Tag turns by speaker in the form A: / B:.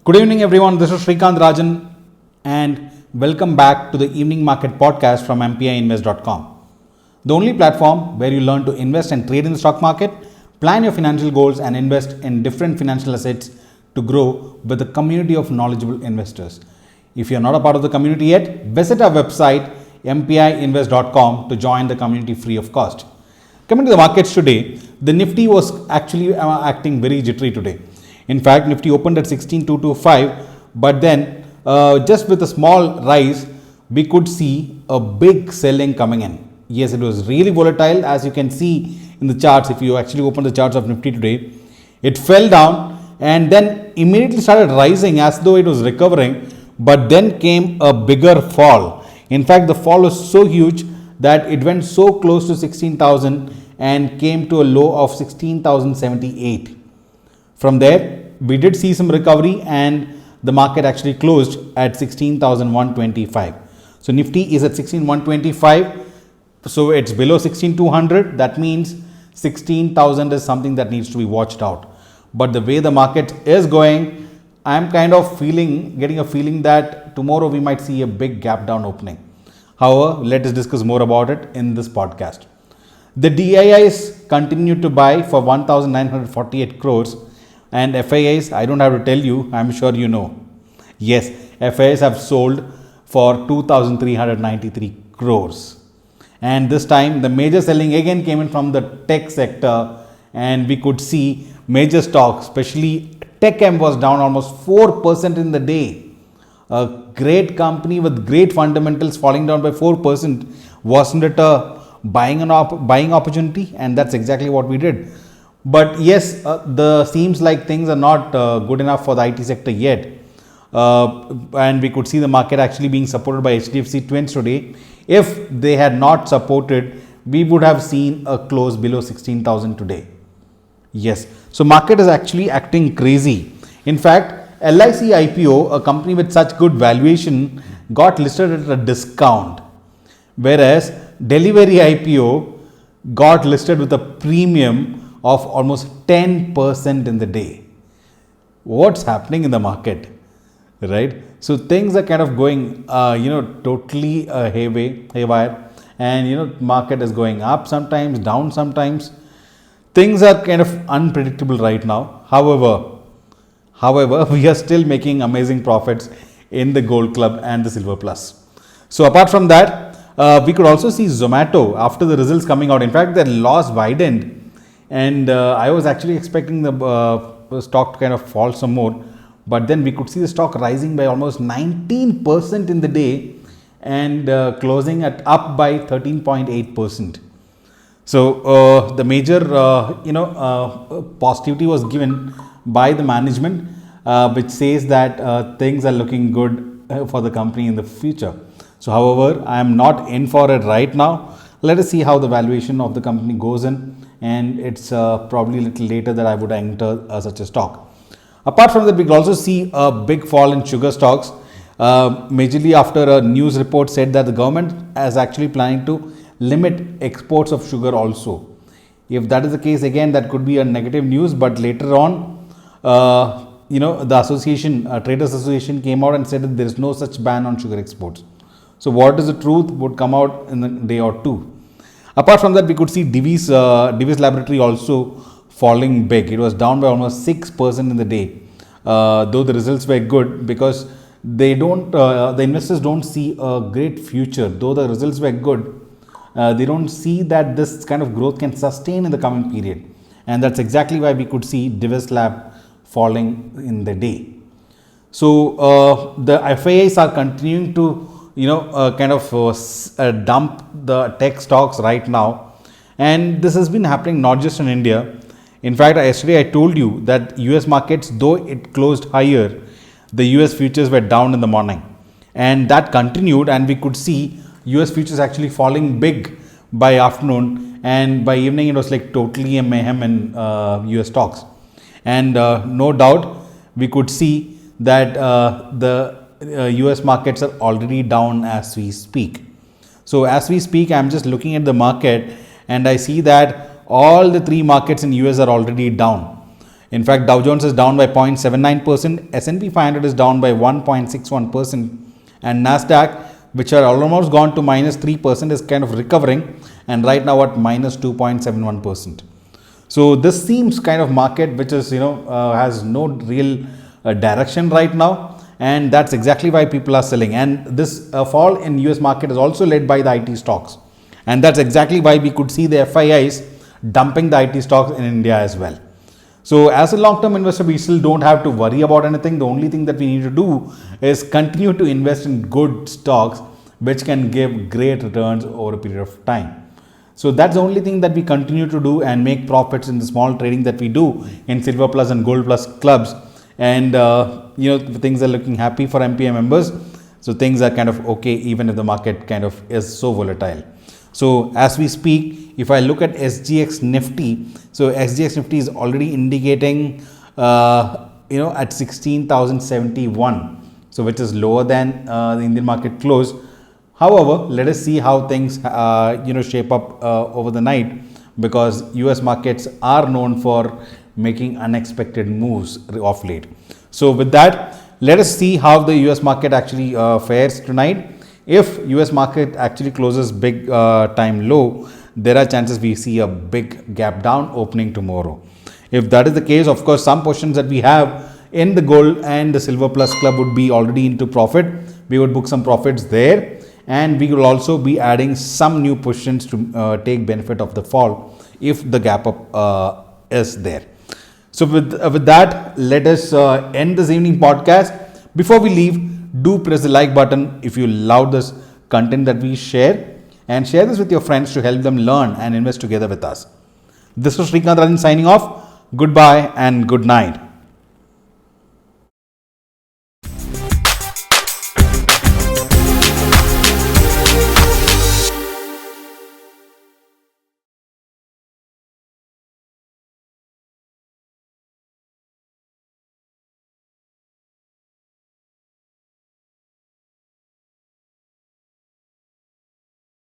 A: Good evening, everyone. This is Srikant, Rajan, and welcome back to the Evening Market Podcast from mpiinvest.com, the only platform where you learn to invest and trade in the stock market, plan your financial goals, and invest in different financial assets to grow with a community of knowledgeable investors. If you're not a part of the community yet, visit our website mpiinvest.com to join the community free of cost. Coming to the markets today, the Nifty was actually acting very jittery today. In fact, Nifty opened at 16,225, but then just with a small rise, we could see a big selling coming in. Yes, it was really volatile, as you can see in the charts. If you actually open the charts of Nifty today, it fell down and then immediately started rising as though it was recovering, but then came a bigger fall. In fact, the fall was so huge that it went so close to 16,000 and came to a low of 16,078. From there, we did see some recovery and the market actually closed at 16,125. So Nifty is at 16,125. So it's below 16,200. That means 16,000 is something that needs to be watched out. But the way the market is going, I'm kind of getting a feeling that tomorrow we might see a big gap down opening. However, let us discuss more about it in this podcast. The DIIs continue to buy for 1,948 crores. And FIIs, I don't have to tell you, I'm sure you know. Yes, FIIs have sold for 2,393 crores. And this time, the major selling again came in from the tech sector. And we could see major stocks, especially TechM was down almost 4% in the day. A great company with great fundamentals falling down by 4%. Wasn't it a buying opportunity? And that's exactly what we did. But yes, the seems like things are not good enough for the IT sector yet. And we could see the market actually being supported by HDFC Twins today. If they had not supported, we would have seen a close below 16,000 today. Yes, so market is actually acting crazy. In fact, LIC IPO, a company with such good valuation, got listed at a discount. Whereas Delivery IPO got listed with a premium of almost 10% in the day. What's happening in the market, right? So things are kind of going, totally haywire, and market is going up sometimes, down sometimes. Things are kind of unpredictable right now. However, we are still making amazing profits in the Gold Club and the Silver Plus. So apart from that, we could also see Zomato after the results coming out. In fact, their loss widened. And I was actually expecting the stock to kind of fall some more. But then we could see the stock rising by almost 19% in the day and closing up by 13.8%. So the major, positivity was given by the management, which says that things are looking good for the company in the future. So however, I am not in for it right now. Let us see how the valuation of the company goes in. And it's probably a little later that I would enter such a stock. Apart from that, we could also see a big fall in sugar stocks, majorly after a news report said that the government is actually planning to limit exports of sugar also. If that is the case, again, that could be a negative news, but later on, the association, Traders Association came out and said that there is no such ban on sugar exports. So what is the truth would come out in a day or two. Apart from that, we could see Divi's Laboratory also falling big. It was down by almost 6% in the day, though the results were good because the investors don't see a great future. Though the results were good, they don't see that this kind of growth can sustain in the coming period. And that's exactly why we could see Divi's Lab falling in the day. So the FIIs are continuing to dump the tech stocks right now. And this has been happening not just in India. In fact, yesterday I told you that US markets, though it closed higher, the US futures were down in the morning. And that continued, and we could see US futures actually falling big by afternoon. And by evening, it was like totally a mayhem in US stocks. And no doubt, we could see that the US markets are already down as we speak. So as we speak, I'm just looking at the market and I see that all the three markets in US are already down. In fact, Dow Jones is down by 0.79%, S&P 500 is down by 1.61%, and Nasdaq, which are almost gone to minus 3%, is kind of recovering and right now at minus 2.71%. So this seems kind of market which is has no real direction right now, and that's exactly why people are selling. And this fall in US market is also led by the IT stocks, and that's exactly why we could see the FIIs dumping the IT stocks in India as well. So as a long-term investor, we still don't have to worry about anything. The only thing that we need to do is continue to invest in good stocks which can give great returns over a period of time. So that's the only thing that we continue to do and make profits in the small trading that we do in Silver Plus and Gold Plus clubs. And things are looking happy for MPI members. So things are kind of okay even if the market kind of is so volatile. So as we speak, if I look at SGX Nifty, so SGX Nifty is already indicating at 16,071, so which is lower than the Indian market close. However, let us see how things shape up over the night, because US markets are known for making unexpected moves of late. So with that, let us see how the US market actually fares tonight. If US market actually closes big time low, there are chances we see a big gap down opening tomorrow. If that is the case, of course, some portions that we have in the gold and the silver plus club would be already into profit. We would book some profits there, and we will also be adding some new positions to take benefit of the fall if the gap up is there. So with that, let us end this evening podcast. Before we leave, do press the like button if you love this content that we share, and share this with your friends to help them learn and invest together with us. This was Srikant Rajan signing off. Goodbye and good night.